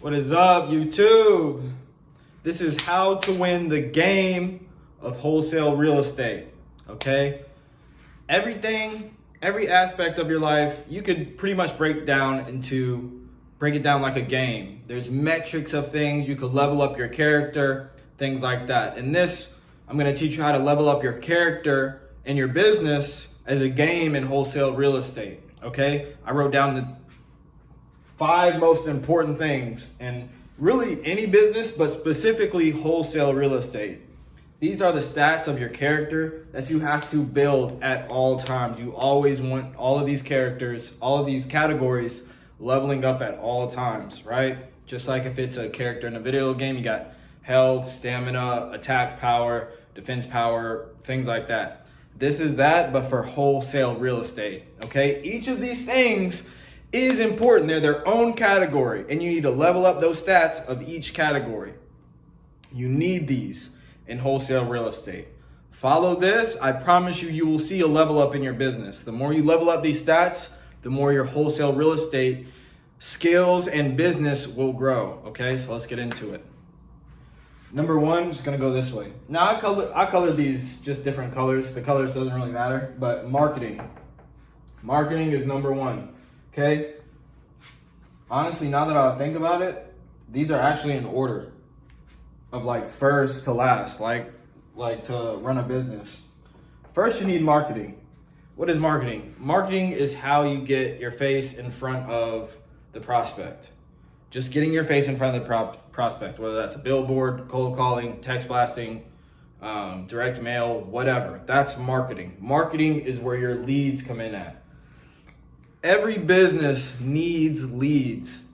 What is up, YouTube? This is how to win the game of wholesale real estate, okay? Every aspect of your life, you could pretty much break it down like a game. There's metrics of things, you could level up your character, things like that. In this, I'm gonna teach you how to level up your character in your business as a game in wholesale real estate, okay? I wrote down the 5 most important things in really any business, but specifically wholesale real estate. These are the stats of your character that you have to build at all times. You always want all of these characters, all of these categories leveling up at all times, right? Just like if it's a character in a video game, you got health, stamina, attack power, defense power, things like that. This is that, but for wholesale real estate, okay? Each of these things is important. They're their own category, and you need to level up those stats of each category. You need these in wholesale real estate. Follow this. I promise you, you will see a level up in your business. The more you level up these stats, the more your wholesale real estate skills and business will grow. Okay, so let's get into it. Number 1, I'm just gonna go this way. Now I color these just different colors. The colors doesn't really matter, but marketing. Marketing is number 1. Okay, honestly, now that I think about it, these are actually in order of like first to last, like to run a business. First, you need marketing. What is marketing? Marketing is how you get your face in front of the prospect. Just getting your face in front of the prospect, whether that's a billboard, cold calling, text blasting, direct mail, whatever. That's marketing. Marketing is where your leads come in at. Every business needs leads.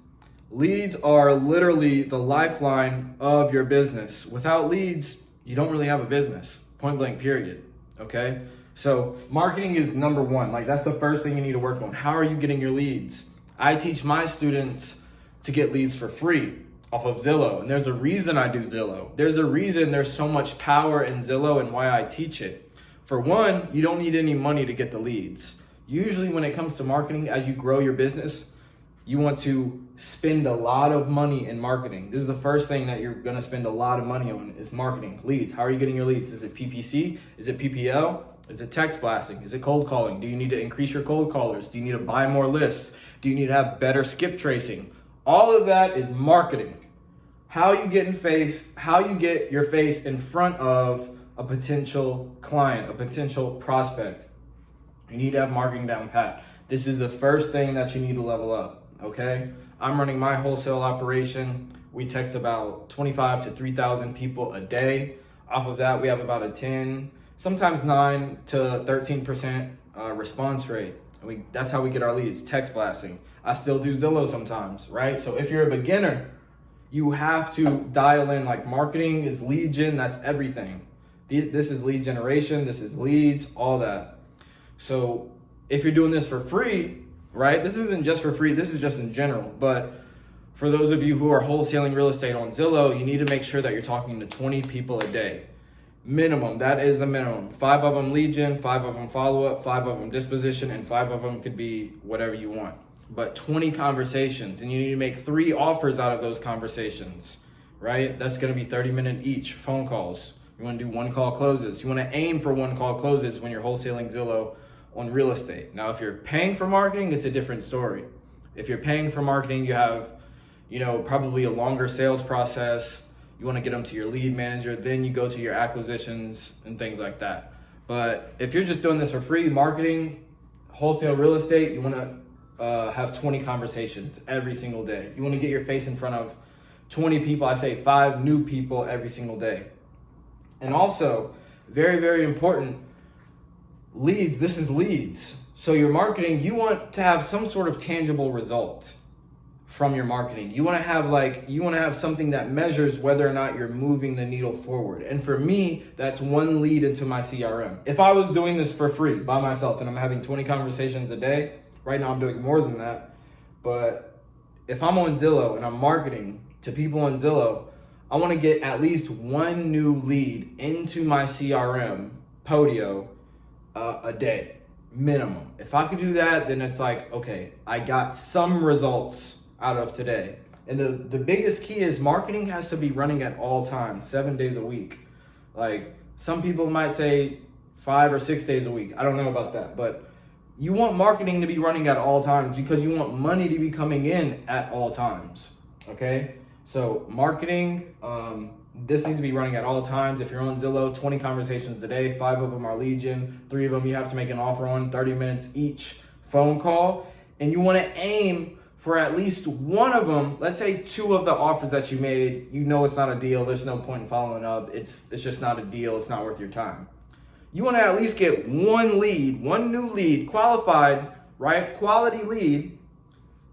Leads are literally the lifeline of your business. Without leads, you don't really have a business, point blank period, okay? So marketing is number 1. Like that's the first thing you need to work on. How are you getting your leads? I teach my students to get leads for free off of Zillow. And there's a reason I do Zillow. There's a reason there's so much power in Zillow and why I teach it. For one, you don't need any money to get the leads. Usually when it comes to marketing, as you grow your business, you want to spend a lot of money in marketing. This is the first thing that you're gonna spend a lot of money on is marketing, leads. How are you getting your leads? Is it PPC? Is it PPL? Is it text blasting? Is it cold calling? Do you need to increase your cold callers? Do you need to buy more lists? Do you need to have better skip tracing? All of that is marketing. How you get your face in front of a potential client, a potential prospect. You need to have marketing down pat. This is the first thing that you need to level up, okay? I'm running my wholesale operation. We text about 25 to 3,000 people a day. Off of that, we have about a 10, sometimes 9 to 13% response rate. That's how we get our leads, text blasting. I still do Zillow sometimes, right? So if you're a beginner, you have to dial in, like marketing is lead gen, that's everything. This is lead generation, this is leads, all that. So if you're doing this for free, right? This isn't just for free, this is just in general. But for those of you who are wholesaling real estate on Zillow, you need to make sure that you're talking to 20 people a day. Minimum, that is the minimum. 5 of them lead gen, 5 of them follow-up, 5 of them disposition, and 5 of them could be whatever you want. But 20 conversations, and you need to make 3 offers out of those conversations, right? That's gonna be 30-minute each phone calls. You wanna do 1 call closes. You wanna aim for 1 call closes when you're wholesaling Zillow on real estate. Now, if you're paying for marketing, it's a different story. If you're paying for marketing, you have, probably a longer sales process. You want to get them to your lead manager, then you go to your acquisitions and things like that. But if you're just doing this for free, marketing, wholesale real estate, you want to have 20 conversations every single day. You want to get your face in front of 20 people. I say 5 new people every single day. And also, very, very important, leads. This is leads. So your marketing, you want to have some sort of tangible result from your marketing. You want to have something that measures whether or not you're moving the needle forward. And for me, that's 1 lead into my CRM. If I was doing this for free by myself and I'm having 20 conversations a day, right now I'm doing more than that. But if I'm on Zillow and I'm marketing to people on Zillow, I want to get at least 1 new lead into my CRM, Podio, a day, minimum. If I could do that, then it's like, okay, I got some results out of today. And the biggest key is marketing has to be running at all times, 7 days a week. Like some people might say 5 or 6 days a week. I don't know about that, but you want marketing to be running at all times because you want money to be coming in at all times. Okay, so marketing, this needs to be running at all times. If you're on Zillow, 20 conversations a day, 5 of them are lead gen, 3 of them you have to make an offer on, 30 minutes each phone call. And you want to aim for at least one of them. Let's say 2 of the offers that you made, you know it's not a deal. There's no point in following up. It's just not a deal. It's not worth your time. You want to at least get one lead, one new lead, qualified, right? Quality lead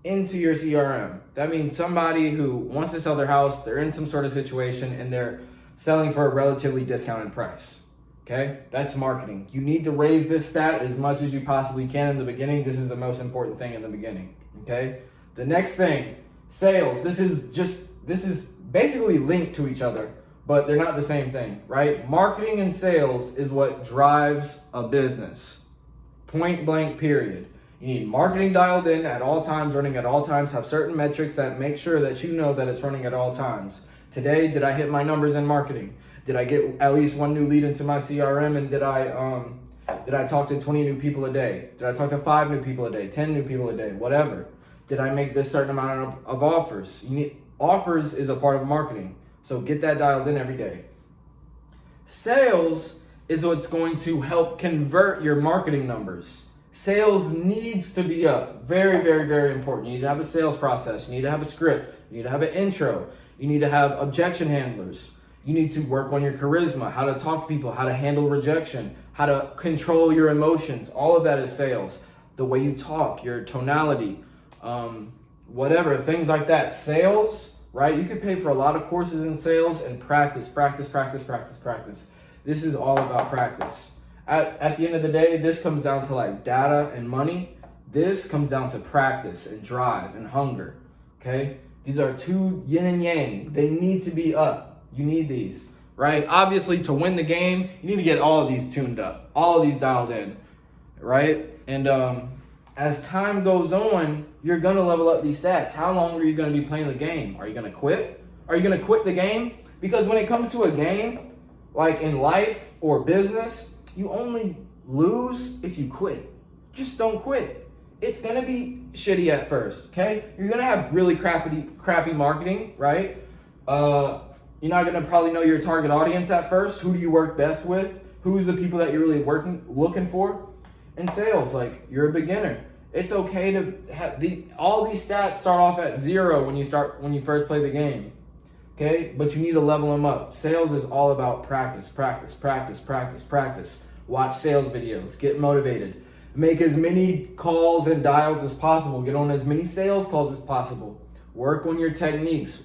into your CRM. That means somebody who wants to sell their house, they're in some sort of situation and they're selling for a relatively discounted price. Okay, that's marketing. You need to raise this stat as much as you possibly can in the beginning. This is the most important thing in the beginning. Okay, the next thing, sales. This is basically linked to each other, but they're not the same thing, right? Marketing and sales is what drives a business. Point blank, period. You need marketing dialed in at all times, running at all times, have certain metrics that make sure that you know that it's running at all times. Today, did I hit my numbers in marketing? Did I get at least one new lead into my CRM? And did I talk to 20 new people a day? Did I talk to 5 new people a day, 10 new people a day, whatever? Did I make this certain amount of offers? Offers is a part of marketing. So get that dialed in every day. Sales is what's going to help convert your marketing numbers. Sales needs to be up. Very, very, very important. You need to have a sales process. You need to have a script. You need to have an intro. You need to have objection handlers. You need to work on your charisma, how to talk to people, how to handle rejection, how to control your emotions. All of that is sales. The way you talk, your tonality, whatever, things like that. Sales, right? You can pay for a lot of courses in sales and practice. This is all about practice. At the end of the day, this comes down to like data and money. This comes down to practice and drive and hunger, okay? These are 2 yin and yang. They need to be up. You need these, right? Obviously, to win the game, you need to get all of these tuned up, all of these dialed in, right? And as time goes on, you're going to level up these stats. How long are you going to be playing the game? Are you going to quit? Are you going to quit the game? Because when it comes to a game, like in life or business, you only lose if you quit. Just don't quit. It's gonna be shitty at first, okay? You're gonna have really crappy marketing, right? You're not gonna probably know your target audience at first. Who do you work best with? Who's the people that you're really looking for? In sales, like you're a beginner. It's okay to have all these stats start off at 0 when you first play the game. Okay, but you need to level them up. Sales is all about practice. Watch sales videos, get motivated. Make as many calls and dials as possible. Get on as many sales calls as possible. Work on your techniques.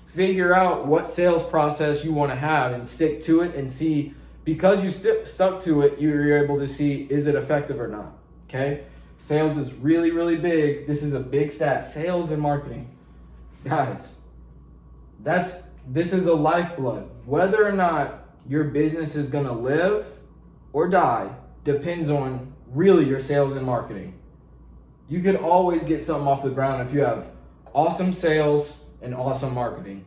Figure out what sales process you want to have and stick to it and see, because you stuck to it, you're able to see, is it effective or not, okay? Sales is really, really big. This is a big stat. Sales and marketing. Guys, this is the lifeblood. Whether or not your business is gonna live or die depends on really your sales and marketing. You could always get something off the ground if you have awesome sales and awesome marketing.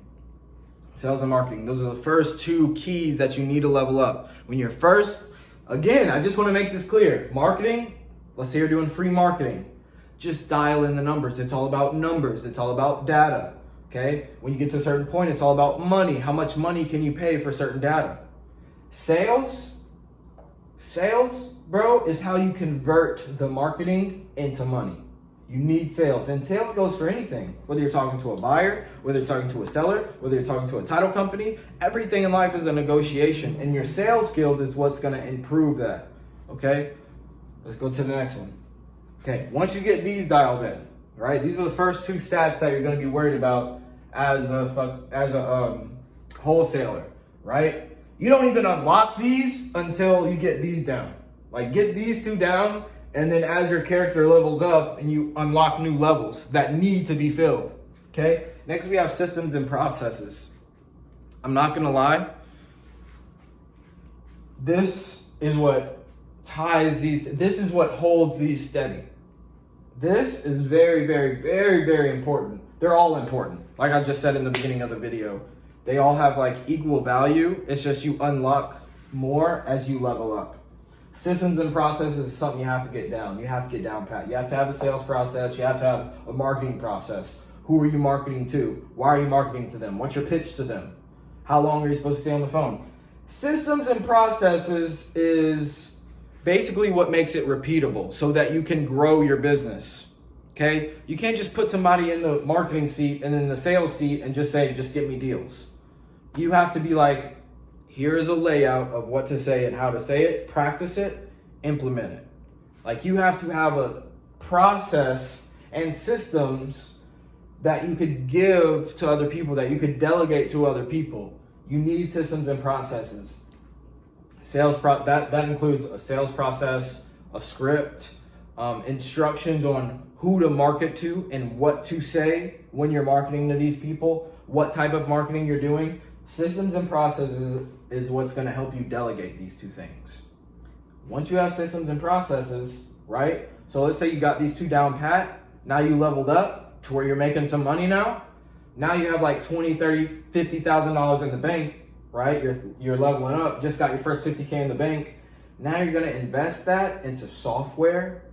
Sales and marketing, those are the first 2 keys that you need to level up. When you're first, again, I just want to make this clear. Marketing, let's say you're doing free marketing. Just dial in the numbers. It's all about numbers. It's all about data. Okay, when you get to a certain point, it's all about money. How much money can you pay for certain data? Sales, bro, is how you convert the marketing into money. You need sales, and sales goes for anything. Whether you're talking to a buyer, whether you're talking to a seller, whether you're talking to a title company, everything in life is a negotiation, and your sales skills is what's going to improve that. Okay, let's go to the next one. Okay, once you get these dialed in, right? These are the first 2 stats that you're going to be worried about as a wholesaler, right? You don't even unlock these until you get these down. Like get these 2 down, and then as your character levels up and you unlock new levels that need to be filled. Okay? Next we have systems and processes. I'm not gonna lie. This is what ties these, this is what holds these steady. This is very, very, very, very important. they're all important. Like I just said in the beginning of the video, they all have like equal value. It's just you unlock more as you level up. Systems and processes is something you have to get down. You have to get down pat. You have to have a sales process. You have to have a marketing process. Who are you marketing to? Why are you marketing to them? What's your pitch to them? How long are you supposed to stay on the phone? Systems and processes is basically what makes it repeatable so that you can grow your business. Okay? You can't just put somebody in the marketing seat and in the sales seat and just say, just get me deals. You have to be like, here is a layout of what to say and how to say it, practice it, implement it. Like you have to have a process and systems that you could give to other people, that you could delegate to other people. You need systems and processes. That includes a sales process, a script, instructions on who to market to and what to say when you're marketing to these people, what type of marketing you're doing. Systems and processes is what's going to help you delegate these two things. Once you have systems and processes, right? So let's say you got these two down pat. Now you leveled up to where you're making some money now. Now you have like $20, $30, $50,000 in the bank, right? You're leveling up, just got your first 50K in the bank. Now you're going to invest that into software,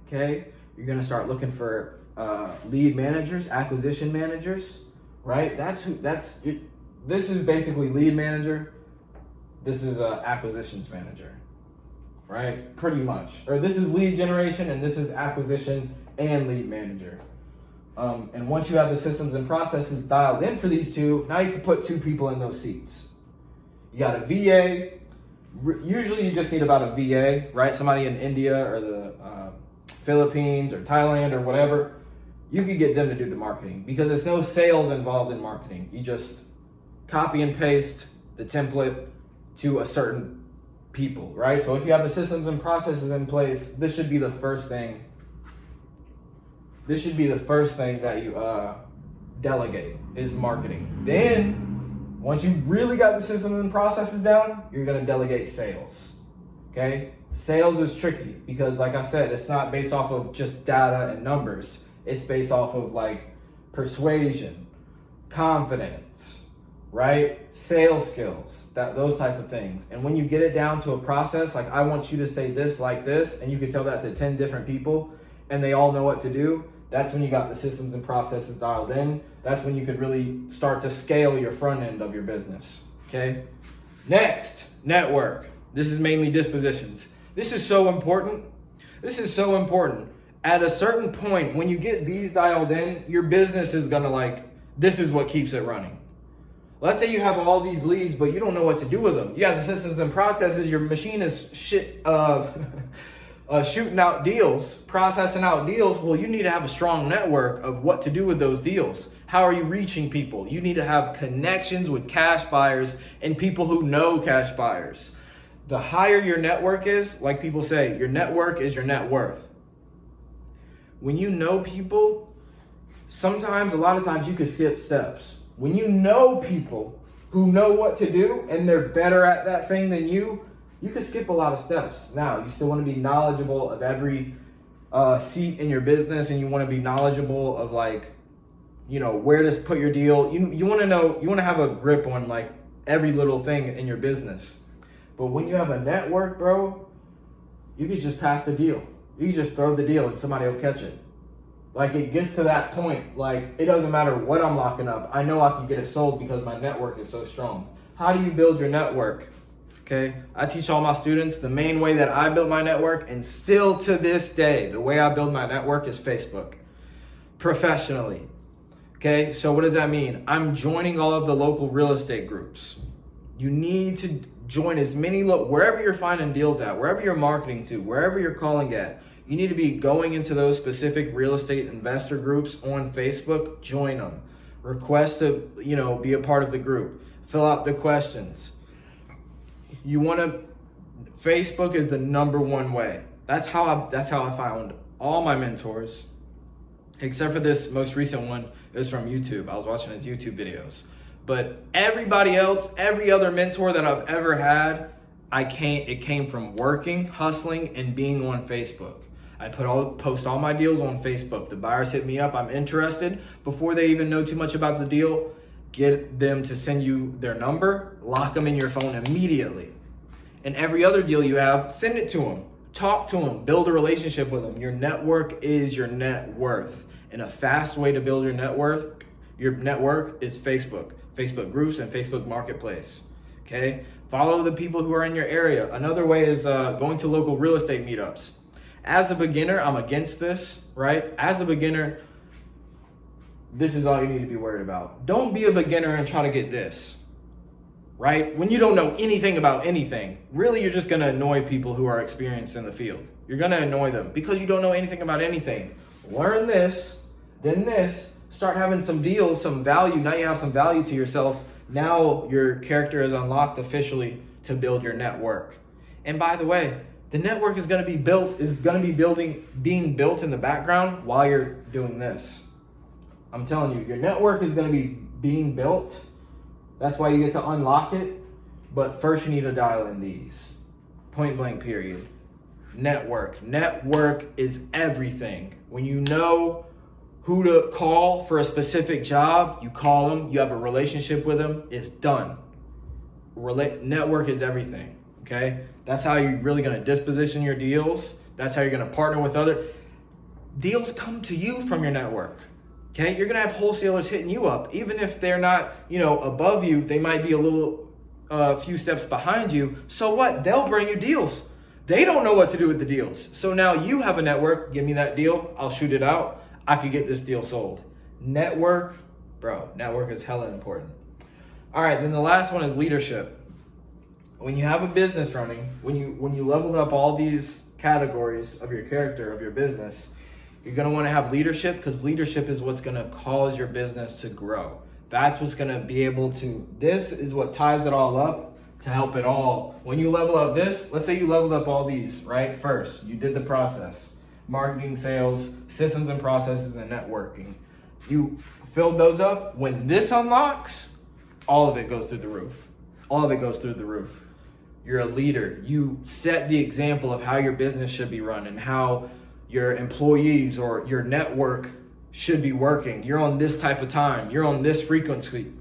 okay? You're going to start looking for lead managers, acquisition managers, right? This is basically lead manager. This is acquisitions manager, right? Pretty much. Or this is lead generation and this is acquisition and lead manager. And once you have the systems and processes dialed in for these two, now you can put two people in those seats. You got a VA. Usually you just need about a VA, right? Somebody in India or the Philippines or Thailand or whatever. You could get them to do the marketing because there's no sales involved in marketing. You just copy and paste the template to a certain people, right? So if you have the systems and processes in place, this should be the first thing. This should be the first thing that you delegate is marketing. Then, once you really got the systems and processes down, you're gonna delegate sales, okay? Sales is tricky because like I said, it's not based off of just data and numbers. It's based off of like persuasion, confidence, right? Sales skills, those type of things. And when you get it down to a process, like I want you to say this like this, and you can tell that to 10 different people and they all know what to do, that's when you got the systems and processes dialed in. That's when you could really start to scale your front end of your business, okay? Next, network. This is mainly dispositions. This is so important. This is so important. At a certain point, when you get these dialed in, your business is gonna this is what keeps it running. Let's say you have all these leads, but you don't know what to do with them. You have the systems and processes, your machine is shooting out deals, processing out deals. Well, you need to have a strong network of what to do with those deals. How are you reaching people? You need to have connections with cash buyers and people who know cash buyers. The higher your network is, like people say, your network is your net worth. When you know people, a lot of times you can skip steps. When you know people who know what to do and they're better at that thing than you can skip a lot of steps. Now, you still want to be knowledgeable of every seat in your business and you want to be knowledgeable of where to put your deal. You want to have a grip on every little thing in your business. But when you have a network, bro, you can just pass the deal. You can just throw the deal and somebody will catch it. It gets to that point. It doesn't matter what I'm locking up. I know I can get it sold because my network is so strong. How do you build your network? Okay, I teach all my students the main way that I built my network, and still to this day, the way I build my network is Facebook, professionally. Okay, so what does that mean? I'm joining all of the local real estate groups. You need to join as many, wherever you're finding deals at, wherever you're marketing to, wherever you're calling at, you need to be going into those specific real estate investor groups on Facebook, join them. Request to, be a part of the group. Fill out the questions. Facebook is the number one way. That's how I found all my mentors, except for this most recent one. It was from YouTube. I was watching his YouTube videos. But everybody else, every other mentor that I've ever had, it came from working, hustling, and being on Facebook. I post all my deals on Facebook. The buyers hit me up, I'm interested. Before they even know too much about the deal, get them to send you their number, lock them in your phone immediately. And every other deal you have, send it to them. Talk to them, build a relationship with them. Your network is your net worth. And a fast way to build your network is Facebook groups and Facebook Marketplace. Okay? Follow the people who are in your area. Another way is going to local real estate meetups. As a beginner, I'm against this, right? As a beginner, this is all you need to be worried about. Don't be a beginner and try to get this, right? When you don't know anything about anything, really you're just gonna annoy people who are experienced in the field. You're gonna annoy them because you don't know anything about anything. Learn this, then this, start having some deals, some value. Now you have some value to yourself. Now your character is unlocked officially to build your network. And by the way, the network is going to be being built in the background while you're doing this. I'm telling you, your network is going to be being built. That's why you get to unlock it. But first you need to dial in these. Point blank period. Network. Network is everything. When you know who to call for a specific job, you call them, you have a relationship with them, it's done. Network is everything, okay? That's how you're really gonna disposition your deals. That's how you're gonna partner with other. Deals come to you from your network, okay? You're gonna have wholesalers hitting you up. Even if they're not, above you, they might be a few steps behind you. So what? They'll bring you deals. They don't know what to do with the deals. So now you have a network, give me that deal, I'll shoot it out. I could get this deal sold. Network is hella important. All right, then the last one is leadership. When you have a business running, when you level up all these categories of your character, of your business, you're gonna wanna have leadership, because leadership is what's gonna cause your business to grow. That's what's gonna be able to, this is what ties it all up to help it all. When you level up this, let's say you leveled up all these, right? First, you did the process. Marketing, sales, systems and processes, and networking. You filled those up. When this unlocks, all of it goes through the roof. All of it goes through the roof. You're a leader. You set the example of how your business should be run and how your employees or your network should be working. You're on this type of time. You're on this frequency.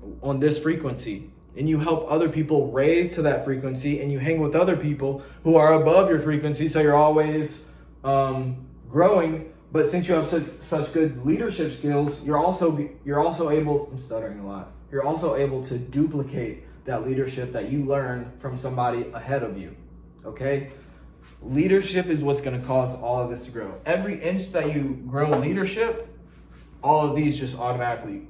And you help other people raise to that frequency, and you hang with other people who are above your frequency, so you're always growing. But since you have such good leadership skills, you're also able, I'm stuttering a lot, you're also able to duplicate that leadership that you learn from somebody ahead of you, okay? Leadership is what's gonna cause all of this to grow. Every inch that you grow leadership, all of these just automatically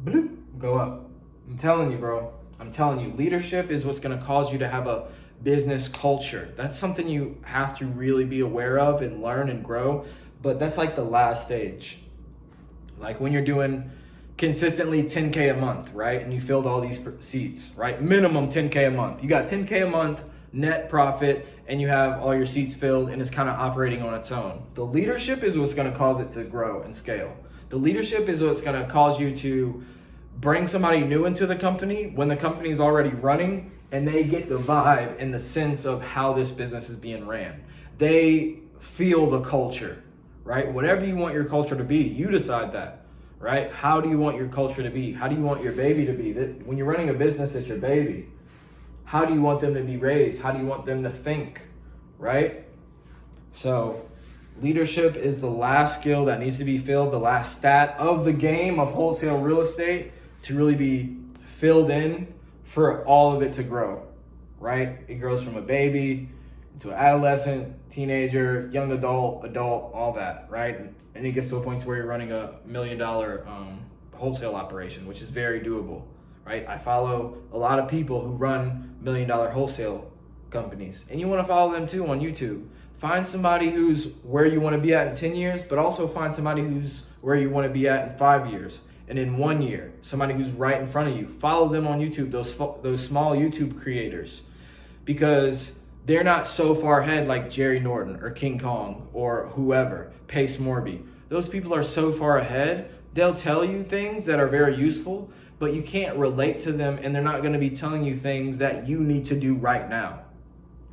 bloop, go up. I'm telling you, bro. I'm telling you, leadership is what's gonna cause you to have a business culture. That's something you have to really be aware of and learn and grow, but that's like the last stage. Like when you're doing consistently 10K a month, right? And you filled all these seats, right? Minimum 10K a month. You got 10K a month net profit and you have all your seats filled and it's kind of operating on its own. The leadership is what's gonna cause it to grow and scale. The leadership is what's gonna cause you to bring somebody new into the company when the company is already running and they get the vibe and the sense of how this business is being ran. They feel the culture, right? Whatever you want your culture to be, you decide that, right? How do you want your culture to be? How do you want your baby to be? When you're running a business, it's your baby. How do you want them to be raised? How do you want them to think, right? So leadership is the last skill that needs to be filled, the last stat of the game of wholesale real estate to really be filled in for all of it to grow, right? It grows from a baby to an adolescent, teenager, young adult, all that, right? And it gets to a point where you're running $1 million wholesale operation, which is very doable, right? I follow a lot of people who run $1 million wholesale companies, and you want to follow them too on YouTube. Find somebody who's where you want to be at in 10 years, but also find somebody who's where you want to be at in 5 years. And in 1 year, somebody who's right in front of you. Follow them on YouTube, those small YouTube creators, because they're not so far ahead like Jerry Norton or King Kong or whoever, Pace Morby. Those people are so far ahead, they'll tell you things that are very useful, but you can't relate to them and they're not gonna be telling you things that you need to do right now,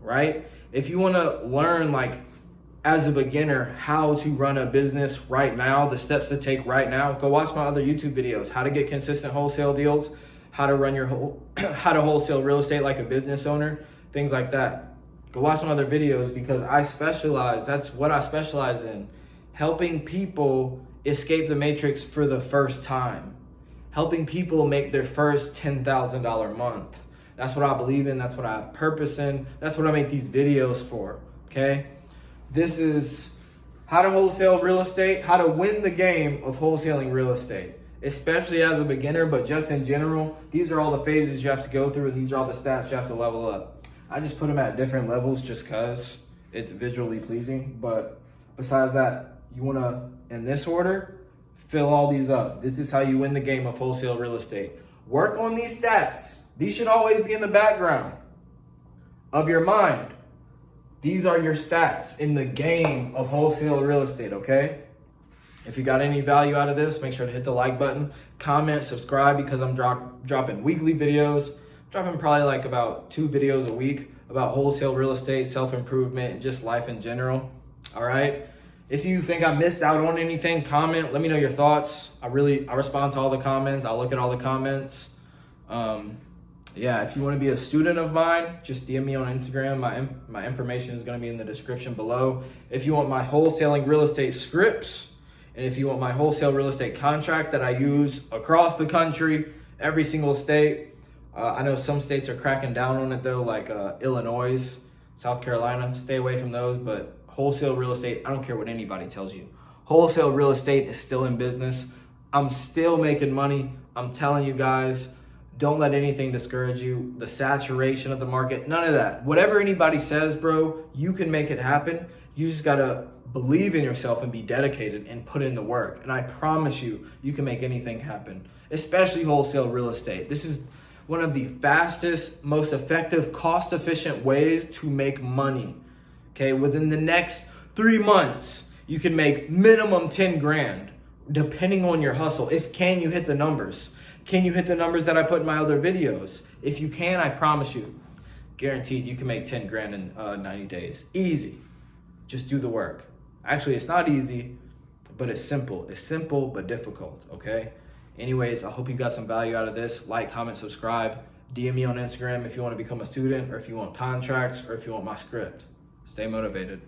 right? If you wanna learn like as a beginner how to run a business right now, the steps to take right now, go watch my other YouTube videos, how to get consistent wholesale deals, how to run your how to wholesale real estate like a business owner, things like that. Go watch some other videos because that's what I specialize in, helping people escape the matrix for the first time, helping people make their first $10,000 month. That's what I believe in. That's what I have purpose in. That's what I make these videos for, okay? This is how to wholesale real estate, how to win the game of wholesaling real estate, especially as a beginner, but just in general. These are all the phases you have to go through, and these are all the stats you have to level up. I just put them at different levels just because it's visually pleasing. But besides that, you want to, in this order, fill all these up. This is how you win the game of wholesale real estate. Work on these stats. These should always be in the background of your mind. These are your stats in the game of wholesale real estate, okay? If you got any value out of this, make sure to hit the like button, comment, subscribe, because I'm dropping weekly videos. Dropping probably like about 2 videos a week about wholesale real estate, self-improvement, and just life in general, all right? If you think I missed out on anything, comment, let me know your thoughts. I respond to all the comments. I'll look at all the comments. Yeah, if you want to be a student of mine, just DM me on Instagram. My information is going to be in the description below. If you want my wholesaling real estate scripts, and if you want my wholesale real estate contract that I use across the country, every single state. I know some states are cracking down on it though, like Illinois, South Carolina. Stay away from those, but wholesale real estate, I don't care what anybody tells you. Wholesale real estate is still in business. I'm still making money. I'm telling you guys, don't let anything discourage you. The saturation of the market, none of that. Whatever anybody says, bro, you can make it happen. You just gotta believe in yourself and be dedicated and put in the work. And I promise you, you can make anything happen, especially wholesale real estate. This is one of the fastest, most effective, cost-efficient ways to make money. Okay, within the next 3 months, you can make minimum 10 grand, depending on your hustle. Can you hit the numbers? Can you hit the numbers that I put in my other videos? If you can, I promise you, guaranteed you can make 10 grand in 90 days. Easy. Just do the work. Actually, it's not easy, but it's simple. It's simple, but difficult, okay? Anyways, I hope you got some value out of this. Like, comment, subscribe. DM me on Instagram if you want to become a student, or if you want contracts, or if you want my script. Stay motivated.